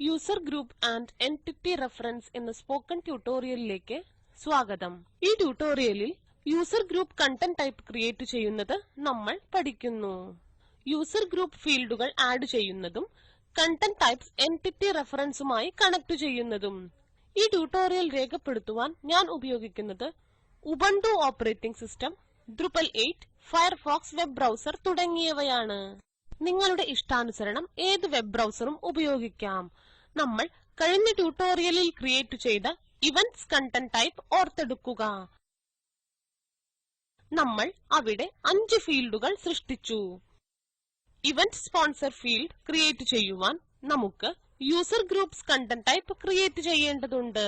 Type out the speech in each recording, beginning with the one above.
User group and entity reference എന്ന spoken ട്യൂട്ടോറിയലിലേക്ക് സ്വാഗതം. ഈ ട്യൂട്ടോറിയലിൽ user group content type create ചെയ്യുന്നത് നമ്മൾ പഠിക്കുന്നു. യൂസർ ഗ്രൂപ്പ് ഫീൽഡുകൾ ആഡ് ചെയ്യുന്നതും കണ്ടന്റ് ടൈപ്സ് എന്റിറ്റി റെഫറൻസുമായി കണക്ട് ചെയ്യുന്നതും. ഈ ട്യൂട്ടോറിയൽ രേഖപ്പെടുത്തുവാൻ ഞാൻ ഉപയോഗിക്കുന്നത് Ubuntu operating system, Drupal 8, Firefox web browser തുടങ്ങിയവയാണ്. നിങ്ങളുടെ ഇഷ്ടാനുസരണം ഏത് വെബ് ബ്രൗസറും ഉപയോഗിക്കാം. നമ്മൾ കഴിഞ്ഞ ട്യൂട്ടോറിയലിൽ ക്രിയേറ്റ് ചെയ്ത ഇവന്റ്സ് കണ്ടന്റ് ടൈപ്പ് ഓർത്തെടുക്കുക. നമ്മൾ അവിടെ 5 ഫീൽഡുകൾ സൃഷ്ടിച്ചു. ഇവന്റ് സ്പോൺസർ ഫീൽഡ് ക്രിയേറ്റ് ചെയ്യുവാൻ നമുക്ക് user groups content type create ചെയ്യേണ്ടതുണ്ട്.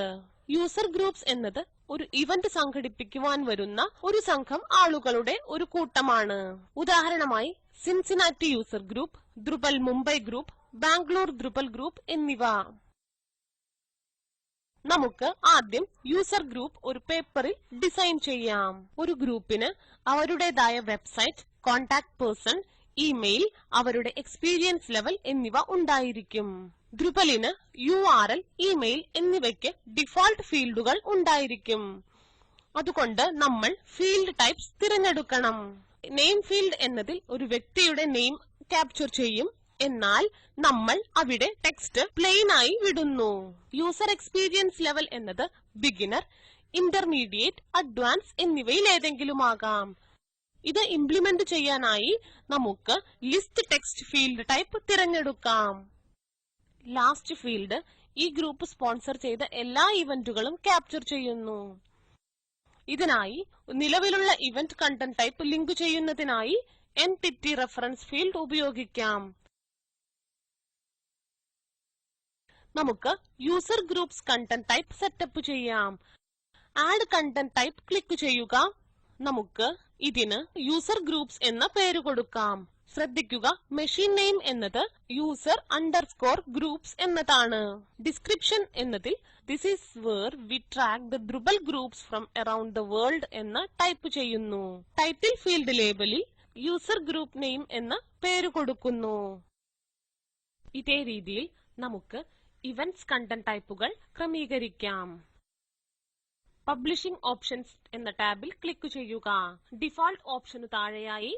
യൂസർ ഗ്രൂപ്പ്സ് എന്നത് ഒരു ഇവന്റ് സംഘടിപ്പിക്കുവാൻ വരുന്ന ഒരു സംഘം ആളുകളുടെ ഒരു കൂട്ടമാണ്. ഉദാഹരണമായി Cincinnati user group, Drupal Mumbai group, Bangalore Drupal group എന്നിവ. നമുക്ക് ആദ്യം യൂസർ ഗ്രൂപ്പ് ഒരു പേപ്പറിൽ ഡിസൈൻ ചെയ്യാം. ഒരു ഗ്രൂപ്പിന് അവരുടേതായ വെബ്സൈറ്റ്, കോണ്ടാക്ട് പേഴ്സൺ, ഇമെയിൽ, അവരുടെ എക്സ്പീരിയൻസ് ലെവൽ എന്നിവ ഉണ്ടായിരിക്കും. Drupalന് URL, ഇമെയിൽ എന്നിവയ്ക്ക് ഡിഫോൾട്ട് ഫീൽഡുകൾ ഉണ്ടായിരിക്കും. അതുകൊണ്ട് നമ്മൾ ഫീൽഡ് ടൈപ്സ് തിരഞ്ഞെടുക്കണം. നെയിം ഫീൽഡ് എന്നതിൽ ഒരു വ്യക്തിയുടെ നെയിം ക്യാപ്ചർ ചെയ്യും. എന്നാൽ നമ്മൾ അവിടെ ടെക്സ്റ്റ് പ്ലെയിൻ ആയി വിടുന്നു. യൂസർ എക്സ്പീരിയൻസ് ലെവൽ എന്നത് ബിഗിനർ, ഇന്റർമീഡിയറ്റ്, അഡ്വാൻസ് എന്നിവയിൽ ഏതെങ്കിലുമാകാം. ഇത് ഇംപ്ലിമെന്റ് ചെയ്യാനായി നമുക്ക് ലിസ്റ്റ് ടെക്സ്റ്റ് ഫീൽഡ് ടൈപ്പ് തിരഞ്ഞെടുക്കാം. ലാസ്റ്റ് ഫീൽഡ് ഈ ഗ്രൂപ്പ് സ്പോൺസർ ചെയ്ത എല്ലാ ഇവന്റുകളും ക്യാപ്ചർ ചെയ്യുന്നു. ഇതിനായി നിലവിലുള്ള ഇവന്റ് കണ്ടന്റ് ടൈപ്പ് ലിങ്ക് ചെയ്യുന്നതിനായി എന്റിറ്റി റെഫറൻസ് ഫീൽഡ് ഉപയോഗിക്കാം. നമുക്ക് user groups content type setup ചെയ്യാം. ആഡ് കണ്ടന്റ് ടൈപ്പ് ക്ലിക്ക് ചെയ്യുക. നമുക്ക് ഇതിന് യൂസർ ഗ്രൂപ്പ്സ് എന്ന പേര് കൊടുക്കാം. ശ്രദ്ധിക്കുക, മെഷീൻ നെയിം എന്നത് യൂസർ അണ്ടർസ്കോർ ഗ്രൂപ്പ്സ് എന്നതാണ്. ഡിസ്ക്രിപ്ഷൻ എന്നതിൽ this is where we track the Drupal groups from around the world എന്ന് ടൈപ്പ് ചെയ്യുന്നു. ടൈറ്റിൽ ഫീൽഡ് ലേബലിൽ യൂസർ ഗ്രൂപ്പ് നെയിം എന്ന പേര് കൊടുക്കുന്നു. ഇതേ രീതിയിൽ നമുക്ക് ഇവന്റ്സ് കണ്ടന്റ് ടൈപ്പുകൾ ക്രമീകരിക്കാം. പബ്ലിഷിംഗ് ഓപ്ഷൻസ് എന്ന ടാബിൽ ക്ലിക്ക് ചെയ്യുക. ഡിഫോൾട്ട് ഓപ്ഷനു താഴെയായി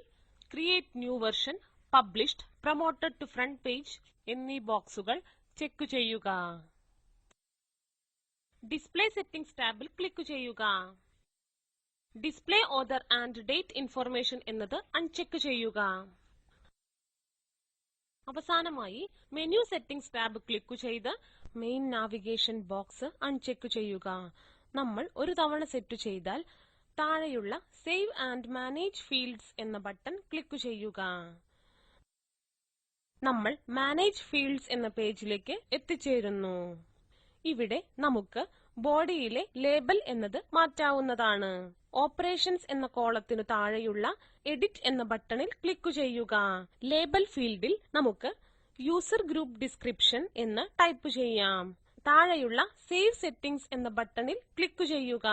create new version, published, promoted to front page എന്നീ ബോക്സുകൾ ചെക്ക് ചെയ്യുക. ഡിസ്പ്ലേ സെറ്റിംഗ്സ് ടാബിൽ ക്ലിക്ക് ചെയ്യുക. Display author and date information എന്നത് അൺചെക്ക് ചെയ്യുക. അവസാനമായി മെനു സെറ്റിംഗ്സ് ടാബ് ക്ലിക്ക് ചെയ്ത് മെയിൻ നാവിഗേഷൻ ബോക്സ് അൺചെക്ക് ചെയ്യുക. നമ്മൾ ഒരു തവണ സെറ്റ് ചെയ്താൽ താഴെയുള്ള സേവ് ആൻഡ് മാനേജ് ഫീൽഡ്സ് എന്ന ബട്ടൺ ക്ലിക്ക് ചെയ്യുക. നമ്മൾ മാനേജ് ഫീൽഡ്സ് എന്ന പേജിലേക്ക് എത്തിച്ചേരുന്നു. ഇവിടെ നമുക്ക് ബോഡിയിലെ ലേബൽ എന്നത് മാറ്റാവുന്നതാണ്. ഓപ്പറേഷൻസ് എന്ന കോളത്തിനു താഴെയുള്ള എഡിറ്റ് എന്ന ബട്ടണിൽ ക്ലിക്ക് ചെയ്യുക. ലേബൽ ഫീൽഡിൽ നമുക്ക് യൂസർ ഗ്രൂപ്പ് ഡിസ്ക്രിപ്ഷൻ എന്ന് ടൈപ്പ് ചെയ്യാം. താഴെയുള്ള സേവ് സെറ്റിംഗ്സ് എന്ന ബട്ടണിൽ ക്ലിക്ക് ചെയ്യുക.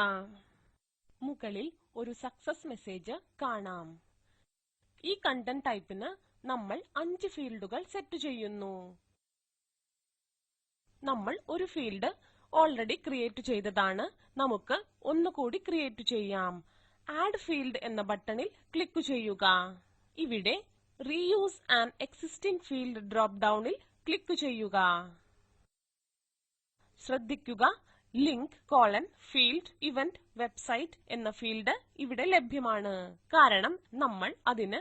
മുകളിൽ ഒരു സക്സസ് മെസ്സേജ് കാണാം. ഈ കണ്ടന്റ് ടൈപ്പിന് നമ്മൾ 5 ഫീൽഡുകൾ സെറ്റ് ചെയ്യുന്നു. നമ്മൾ ഒരു ഫീൽഡ് ഓൾറെഡി ക്രിയേറ്റ് ചെയ്തതാണ്. നമുക്ക് ഒന്നുകൂടി ക്രിയേറ്റ് ചെയ്യാം. ആഡ് ഫീൽഡ് എന്ന ബട്ടണിൽ ക്ലിക്ക് ചെയ്യുക. ഇവിടെ reuse an existing field drop ഡൌണിൽ ക്ലിക്ക് ചെയ്യുക. ശ്രദ്ധിക്കുക, ലിങ്ക്, ഫീൽഡ്, ഇവന്റ്, വെബ്സൈറ്റ് എന്ന ഫീൽഡ് ഇവിടെ ലഭ്യമാണ്. കാരണം നമ്മൾ അതിന്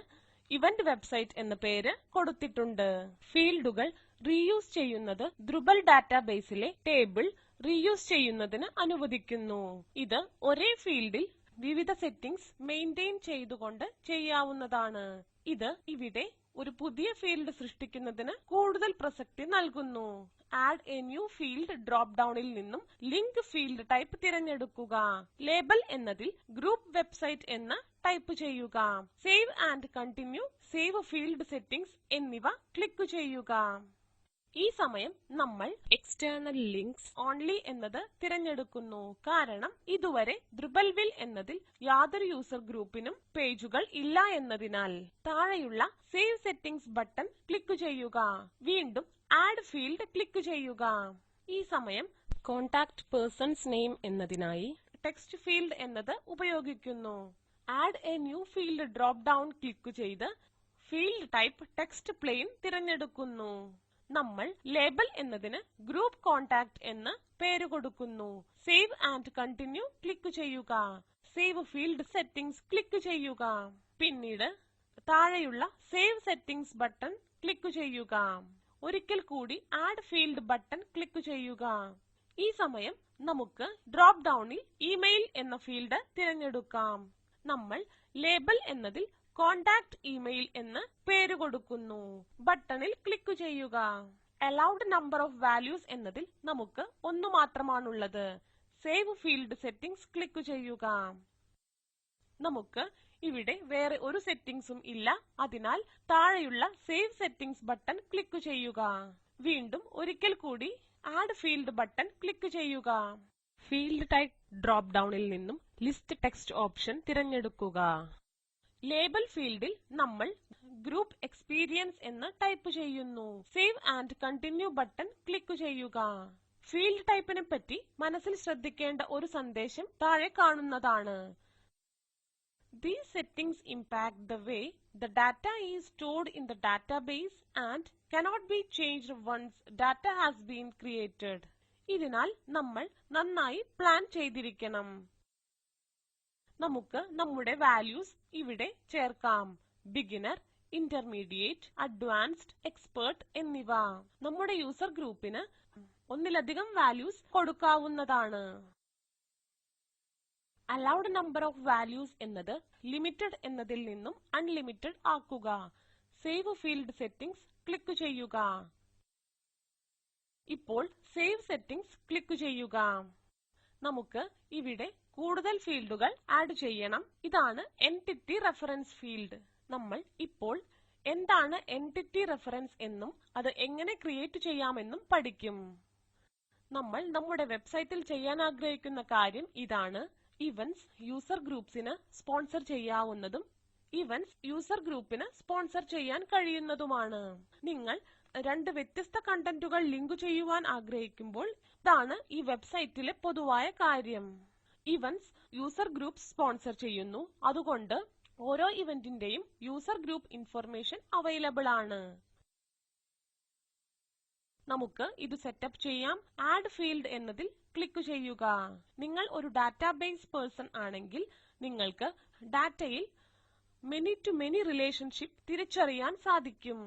ഇവന്റ് വെബ്സൈറ്റ് എന്ന പേര് കൊടുത്തിട്ടുണ്ട്. ഫീൽഡുകൾ റീയൂസ് ചെയ്യുന്നത് Drupal ഡാറ്റാബേസിലെ ടേബിൾ റീയൂസ് ചെയ്യുന്നതിന് അനുവദിക്കുന്നു. ഇത് ഒരേ ഫീൽഡിൽ വിവിധ സെറ്റിംഗ്സ് മെയിൻറ്റെയിൻ ചെയ്തുകൊണ്ട് ചെയ്യാവുന്നതാണ്. ഇത് ഇവിടെ ഒരു പുതിയ ഫീൽഡ് സൃഷ്ടിക്കുന്നതിന് കൂടുതൽ പ്രസക്തി നൽകുന്നു. Add a new field drop ഡൌണിൽ നിന്നും ലിങ്ക് ഫീൽഡ് ടൈപ്പ് തിരഞ്ഞെടുക്കുക. ലേബൽ എന്നതിൽ ഗ്രൂപ്പ് വെബ്സൈറ്റ് എന്ന് ടൈപ്പ് ചെയ്യുക. Save and continue, save field settings എന്നിവ ക്ലിക്ക് ചെയ്യുക. ഈ സമയം നമ്മൾ എക്സ്റ്റേണൽ ലിങ്ക്സ് ഓൺലി എന്നത് തിരഞ്ഞെടുക്കുന്നു. കാരണം ഇതുവരെ Drupalville എന്നതിൽ യാതൊരു യൂസർ ഗ്രൂപ്പിനും പേജുകൾ ഇല്ല എന്നതിനാൽ. താഴെയുള്ള സേവ് സെറ്റിംഗ്സ് ബട്ടൺ ക്ലിക്ക് ചെയ്യുക. വീണ്ടും ആഡ് ഫീൽഡ് ക്ലിക്ക് ചെയ്യുക. ഈ സമയം കോണ്ടാക്ട് പേഴ്സൺസ് നെയിം എന്നതിനായി ടെക്സ്റ്റ് ഫീൽഡ് എന്നത് ഉപയോഗിക്കുന്നു. Add a new field drop down click ചെയ്ത് ഫീൽഡ് ടൈപ്പ് ടെക്സ്റ്റ് പ്ലെയിൻ തിരഞ്ഞെടുക്കുന്നു. നമ്മൾ ലേബൽ എന്നതിന് ഗ്രൂപ്പ് കോണ്ടാക്ട് എന്ന് പേര് കൊടുക്കുന്നു. സേവ് ആൻഡ് കണ്ടിന്യൂ ക്ലിക്ക് ചെയ്യുക. സേവ് ഫീൽഡ് സെറ്റിംഗ്സ് ക്ലിക്ക് ചെയ്യുക. പിന്നീട് താഴെയുള്ള സേവ് സെറ്റിംഗ്സ് ബട്ടൺ ക്ലിക്ക് ചെയ്യുക. ഒരിക്കൽ കൂടി ആഡ് ഫീൽഡ് ബട്ടൺ ക്ലിക്ക് ചെയ്യുക. ഈ സമയം നമുക്ക് ഡ്രോപ്പ് ഡൗണിൽ ഇമെയിൽ എന്ന ഫീൽഡ് തിരഞ്ഞെടുക്കാം. നമ്മൾ ലേബൽ എന്നതിൽ കോണ്ടാക്ട് ഇമെയിൽ എന്ന് പേര് കൊടുക്കുന്നു. ബട്ടണിൽ ക്ലിക്ക് ചെയ്യുക. അലൗഡ് നമ്പർ ഓഫ് വാല്യൂസ് എന്നതിൽ നമുക്ക് ഒന്ന് മാത്രമാണുള്ളത്. സേവ് ഫീൽഡ് സെറ്റിംഗ്സ് ക്ലിക്ക് ചെയ്യുക. നമുക്ക് ഇവിടെ വേറെ ഒരു സെറ്റിംഗ്സും ഇല്ല. അതിനാൽ താഴെയുള്ള സേവ് സെറ്റിംഗ്സ് ബട്ടൺ ക്ലിക്ക് ചെയ്യുക. വീണ്ടും ഒരിക്കൽ കൂടി ആഡ് ഫീൽഡ് ബട്ടൺ ക്ലിക്ക് ചെയ്യുക. ഫീൽഡ് ടൈപ്പ് ഡ്രോപ്പ് ഡൗണിൽ നിന്നും ലിസ്റ്റ് ടെക്സ്റ്റ് ഓപ്ഷൻ തിരഞ്ഞെടുക്കുക. ലേബൽ ഫീൽഡിൽ നമ്മൾ ഗ്രൂപ്പ് എക്സ്പീരിയൻസ് എന്ന് ടൈപ്പ് ചെയ്യുന്നു. Save and continue button click ചെയ്യുക. ഫീൽഡ് ടൈപ്പിനെ പറ്റി മനസ്സിൽ ശ്രദ്ധിക്കേണ്ട ഒരു സന്ദേശം താഴെ കാണുന്നതാണ്. These settings impact the way the data is stored in the database and cannot be changed once data has been created. ഇതിനാൽ നമ്മൾ നന്നായി പ്ലാൻ ചെയ്തിരിക്കണം. നമുക്ക് നമ്മുടെ വാല്യൂസ് ഇവിടെ ചേർക്കാം. ബിഗിനർ, ഇന്റർമീഡിയറ്റ്, അഡ്വാൻസ്ഡ്, എക്സ്പെർട്ട് എന്നിവ. നമ്മുടെ യൂസർ ഗ്രൂപ്പിന് ഒന്നിലധികം വാല്യൂസ് കൊടുക്കാവുന്നതാണ്. അലൗഡ് നമ്പർ ഓഫ് വാല്യൂസ് എന്നത് ലിമിറ്റഡ് എന്നതിൽ നിന്നും അൺലിമിറ്റഡ് ആക്കുക. സേവ് ഫീൽഡ് സെറ്റിംഗ്സ് ക്ലിക്ക് ചെയ്യുക. ഇപ്പോൾ സേവ് സെറ്റിംഗ്സ് ക്ലിക്ക് ചെയ്യുക. നമുക്ക് ഇവിടെ കൂടുതൽ ഫീൽഡുകൾ ആഡ് ചെയ്യണം. ഇതാണ് എന്റിറ്റി റെഫറൻസ് ഫീൽഡ്. നമ്മൾ ഇപ്പോൾ എന്താണ് എന്റിറ്റി റെഫറൻസ് എന്നും അത് എങ്ങനെ ക്രിയേറ്റ് ചെയ്യാമെന്നും പഠിക്കും. നമ്മൾ നമ്മുടെ വെബ്സൈറ്റിൽ ചെയ്യാൻ ആഗ്രഹിക്കുന്ന കാര്യം ഇതാണ്. ഇവന്റ്സ് യൂസർ ഗ്രൂപ്പ്സിന് സ്പോൺസർ ചെയ്യാവുന്നതും ഇവന്റ്സ് യൂസർ ഗ്രൂപ്പിന് സ്പോൺസർ ചെയ്യാൻ കഴിയുന്നതുമാണ്. നിങ്ങൾ രണ്ട് വ്യത്യസ്ത കണ്ടന്റുകൾ ലിങ്ക് ചെയ്യുവാൻ ആഗ്രഹിക്കുമ്പോൾ ഇതാണ് ഈ വെബ്സൈറ്റിലെ പൊതുവായ കാര്യം. ഇവന്റ്സ് യൂസർ ഗ്രൂപ്പ് സ്പോൺസർ ചെയ്യുന്നു. അതുകൊണ്ട് ഓരോ ഇവന്റിന്റെയും യൂസർ ഗ്രൂപ്പ് ഇൻഫർമേഷൻ അവൈലബിൾ ആണ്. നമുക്ക് ഇത് സെറ്റപ്പ് ചെയ്യാം. ആഡ് ഫീൽഡ് എന്നതിൽ ക്ലിക്ക് ചെയ്യുക. നിങ്ങൾ ഒരു ഡാറ്റാബേസ് പേഴ്സൺ ആണെങ്കിൽ നിങ്ങൾക്ക് ഡാറ്റയിൽ മെനി ടു മെനി റിലേഷൻഷിപ്പ് തിരിച്ചറിയാൻ സാധിക്കും.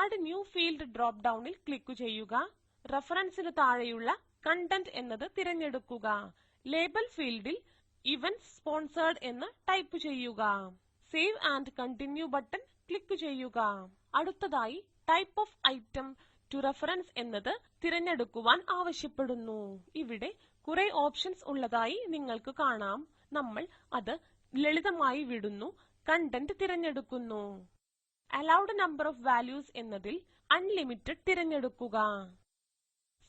ആഡ് ന്യൂ ഫീൽഡ് ഡ്രോപ്പ് ഡൗണിൽ ക്ലിക്ക് ചെയ്യുക. റെഫറൻസിന് താഴെയുള്ള കണ്ടന്റ് എന്നത് തിരഞ്ഞെടുക്കുക. ലേബൽ ഫീൽഡിൽ ഇവന്റ് സ്പോൺസേർഡ് എന്ന് ടൈപ്പ് ചെയ്യുക. Save and continue button click ചെയ്യുക. അടുത്തതായി type of item to reference എന്നത് തിരഞ്ഞെടുക്കുവാൻ ആവശ്യപ്പെടുന്നു. ഇവിടെ കുറെ ഓപ്ഷൻസ് ഉള്ളതായി നിങ്ങൾക്ക് കാണാം. നമ്മൾ അത് ലളിതമായി വിടുന്നു. കണ്ടന്റ് തിരഞ്ഞെടുക്കുന്നു. അലൗഡ് നമ്പർ ഓഫ് വാല്യൂസ് എന്നതിൽ അൺലിമിറ്റഡ് തിരഞ്ഞെടുക്കുക.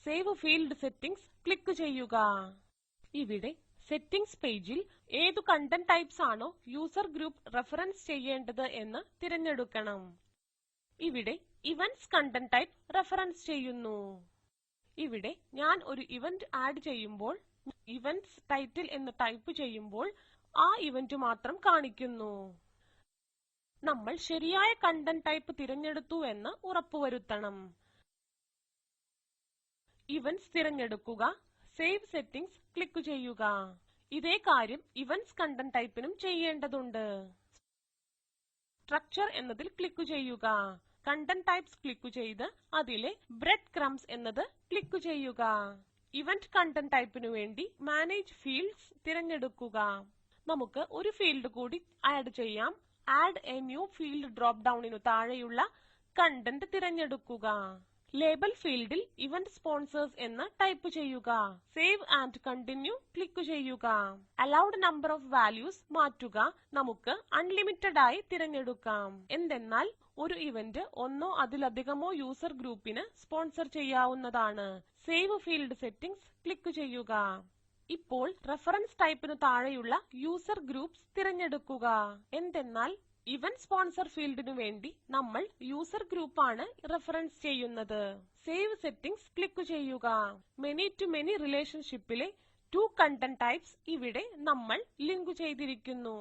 സേവ് ഫീൽഡ് സെറ്റിംഗ്സ് ക്ലിക്ക് ചെയ്യുക. ഇവിടെ സെറ്റിംഗ്സ് പേജിൽ ഏതു കണ്ടന്റ് ടൈപ്സ് ആണോ യൂസർ ഗ്രൂപ്പ് റെഫറൻസ് ചെയ്യേണ്ടത് എന്ന് തിരഞ്ഞെടുക്കണം. ഇവിടെ ഇവന്റ്സ് കണ്ടന്റ് ടൈപ്പ് റെഫറൻസ് ചെയ്യുന്നു. ഇവിടെ ഞാൻ ഒരു ഇവന്റ് ആഡ് ചെയ്യുമ്പോൾ ഇവന്റ്സ് ടൈറ്റിൽ എന്ന് ടൈപ്പ് ചെയ്യുമ്പോൾ ആ ഇവന്റ് മാത്രം കാണിക്കുന്നു. നമ്മൾ ശരിയായ കണ്ടന്റ് ടൈപ്പ് തിരഞ്ഞെടുത്തു എന്ന് ഉറപ്പുവരുത്തണം. ഇവന്റ്സ് തിരഞ്ഞെടുക്കുക. സേവ് സെറ്റിംഗ്സ് ക്ലിക്ക് ചെയ്യുക. ഇതേ കാര്യം ഇവന്റ്സ് കണ്ടന്റ് ടൈപ്പിനും ചെയ്യേണ്ടതുണ്ട്. സ്ട്രക്ചർ എന്നതിൽ ക്ലിക്ക് ചെയ്യുക. കണ്ടന്റ് ടൈപ്സ് ക്ലിക്ക് ചെയ്ത് അതിലെ ബ്രെഡ് ക്രംസ് എന്നത് ക്ലിക്ക് ചെയ്യുക. ഇവന്റ് കണ്ടന്റ് ടൈപ്പിനു വേണ്ടി മാനേജ് ഫീൽഡ്സ് തിരഞ്ഞെടുക്കുക. നമുക്ക് ഒരു ഫീൽഡ് കൂടി ആഡ് ചെയ്യാം. Add a new field drop ഡൗണിനു താഴെയുള്ള കണ്ടന്റ് തിരഞ്ഞെടുക്കുക. ലേബൽ ഫീൽഡിൽ ഇവന്റ് സ്പോൺസേഴ്സ് എന്ന് ടൈപ്പ് ചെയ്യുക. സേവ് ആൻഡ് കണ്ടിന്യൂ ക്ലിക്ക് ചെയ്യുക. അലൗഡ് നമ്പർ ഓഫ് വാല്യൂസ് മാറ്റുക. നമുക്ക് അൺലിമിറ്റഡ് ആയി തിരഞ്ഞെടുക്കാം. എന്തെന്നാൽ ഒരു ഇവന്റ് ഒന്നോ അതിലധികമോ യൂസർ ഗ്രൂപ്പിന് സ്പോൺസർ ചെയ്യാവുന്നതാണ്. സേവ് ഫീൽഡ് സെറ്റിംഗ്സ് ക്ലിക്ക് ചെയ്യുക. ഇപ്പോൾ റെഫറൻസ് ടൈപ്പിനു താഴെയുള്ള യൂസർ ഗ്രൂപ്പ്സ് തിരഞ്ഞെടുക്കുക. എന്തെന്നാൽ ഇവന്റ് സ്പോൺസർ ഫീൽഡിനു വേണ്ടി നമ്മൾ യൂസർ ഗ്രൂപ്പ് ആണ് റെഫറൻസ് ചെയ്യുന്നത്. സേവ് സെറ്റിംഗ്സ് ക്ലിക്ക് ചെയ്യുക. മെനി ടു മെനി റിലേഷൻഷിപ്പിലെ 2 കണ്ടന്റ് ടൈപ്സ് ഇവിടെ നമ്മൾ ലിങ്ക് ചെയ്തിരിക്കുന്നു.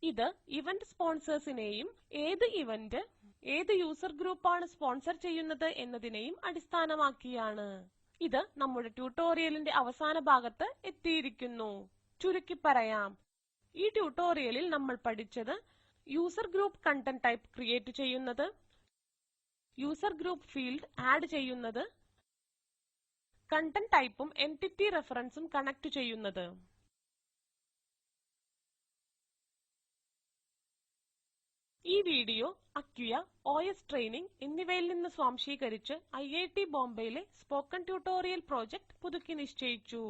ഇത് ഇവന്റ് സ്പോൺസേഴ്സിനെയും ഏത് ഇവന്റ് ഏത് യൂസർ ഗ്രൂപ്പാണ് സ്പോൺസർ ചെയ്യുന്നത് എന്നതിനെയും അടിസ്ഥാനമാക്കിയാണ്. ഇത് നമ്മുടെ ട്യൂട്ടോറിയലിന്റെ അവസാന ഭാഗത്ത് എത്തിയിരിക്കുന്നു. ചുരുക്കി പറയാം, ഈ ട്യൂട്ടോറിയലിൽ നമ്മൾ പഠിച്ചത് user group content type create ചെയ്യുന്നത്, യൂസർ ഗ്രൂപ്പ് ഫീൽഡ് ആഡ് ചെയ്യുന്നത്, കണ്ടന്റ് ടൈപ്പും എന്റിറ്റി റെഫറൻസും കണക്ട് ചെയ്യുന്നത്. ഈ വീഡിയോ അക്വിയ, OS ട്രെയിനിംഗ് എന്നിവയിൽ നിന്ന് സ്വാംശീകരിച്ച് IIT ബോംബെയിലെ സ്പോക്കൺ ട്യൂട്ടോറിയൽ പ്രോജക്ട് പുതുക്കി നിശ്ചയിച്ചു.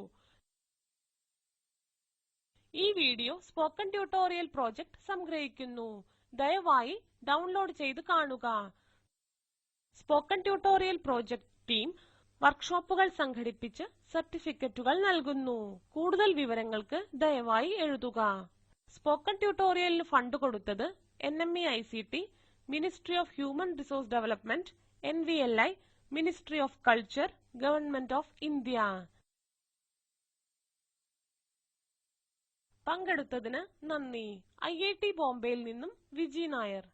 ഈ വീഡിയോ സ്പോക്കൺ ട്യൂട്ടോറിയൽ പ്രോജക്ട് സംഗ്രഹിക്കുന്നു. ദയവായി ഡൗൺലോഡ് ചെയ്ത് കാണുക. സ്പോക്കൺ ട്യൂട്ടോറിയൽ പ്രോജക്ട് ടീം വർക്ക്ഷോപ്പുകൾ സംഘടിപ്പിച്ച് സർട്ടിഫിക്കറ്റുകൾ നൽകുന്നു. കൂടുതൽ വിവരങ്ങൾക്ക് ദയവായി എഴുതുക. സ്പോക്കൺ ട്യൂട്ടോറിയലിന് ഫണ്ട് കൊടുത്തത് NMEICT, ministry of human resource development, NVLI, ministry of culture, government of India. പങ്കെടുത്തതിന് നന്ദി. IIT ബോംബെയിൽ നിന്നും വിജി നായർ.